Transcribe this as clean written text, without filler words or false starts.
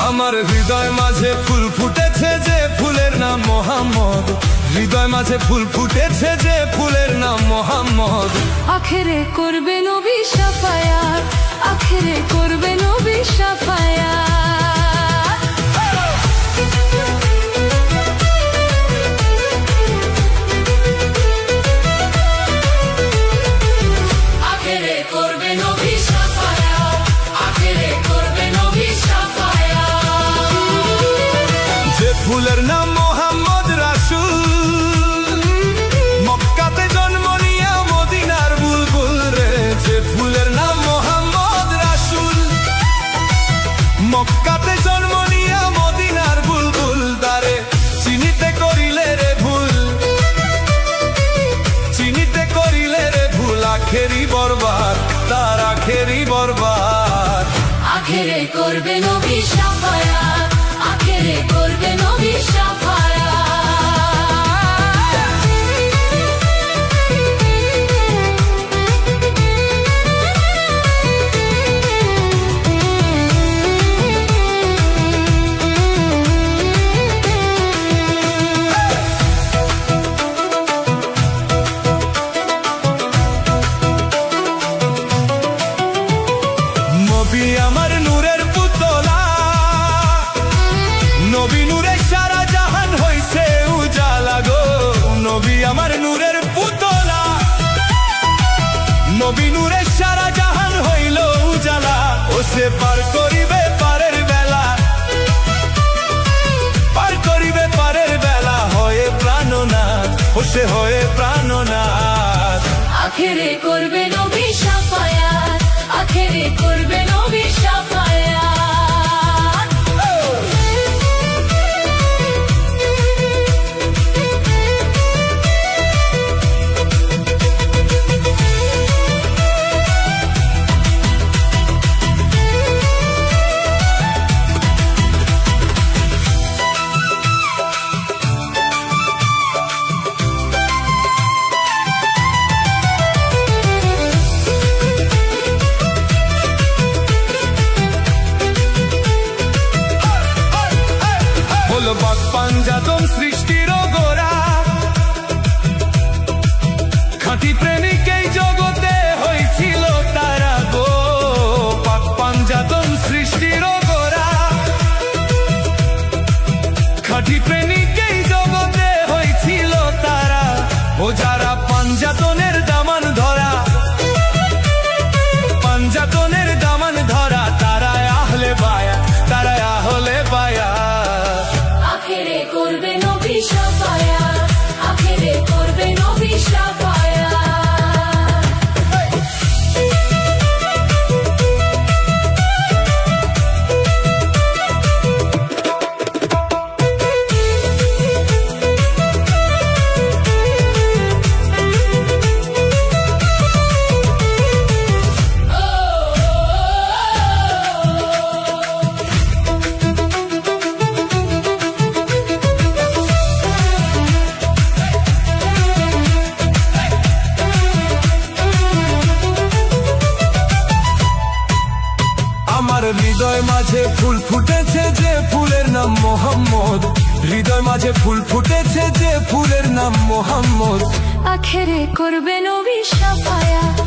আমার হৃদয় মাঝে ফুল ফুটেছে যে ফুলের নাম মোহাম্মদ, হৃদয় মাঝে ফুল ফুটেছে যে ফুলের নাম মোহাম্মদ। আখেরে করবে নবী শাফায়াত, আখেরে করবে নবী শাফায়াত। আখেরে করবে নবী শাফায়াত, আখেরে করবে নবী শাফায়াত। যে ফুলের নাম মোহাম্মদ রাসূল, মক্কাতে জন্ম নিয়া মদিনার বুলবুল রে। যে ফুলের নাম মোহাম্মদ রাসূল, মক্কাতে জন্ম নিয়া মদিনার বুলবুল। তারে চিনিতে করিলে রে ভুল, চিনিতে করিলে রে ভুল, আখেরি বরবাদ, তার আখেরি বরবাদ। আখেরে করবে নবী শাফায়াত, আখেরে করবে নবী শাফায়াত। নবী আমার নূরের পুতলা, নবী নূরে সারা জাহান হইছে উজালা গো। নবী আমার নূরের পুতলা, নবী নূরে সারা জাহান হইল উজালা। ও সে পার করিবে পারের বেলা, পার করিবে পারের বেলা, হয়ে প্রাণনাথ, ও সে হয়ে প্রাণনাথ। আখেরে করবে নবী শাফায়াত, আখেরে করবে নবী শাফায়াত। হলো বাক পাঞ্জাতন সৃষ্টির গোরা, খাঁটি প্রেমিক এই জগতে হয়েছিল তারা গো। পাক পাঞ্জাতন সৃষ্টির গোরা, খাঁটি প্রেমিক এই জগতে হয়েছিল তারা। ও যারা পাঞ্জাতনের দামান ধরা, পাঞ্জাতনের দামান ধরা, তারা আহলে বায়া, তারা আহলে বায়া। আখেরে করবে নবী শাফায়াত, আখেরে করবে নবী শাফায়াত। আমার হৃদয় মাঝে ফুল ফুটেছে যে ফুলের নাম মোহাম্মদ, হৃদয় মাঝে ফুল ফুটেছে যে ফুলের নাম মোহাম্মদ। আখেরে করবে নবী শাফায়াত,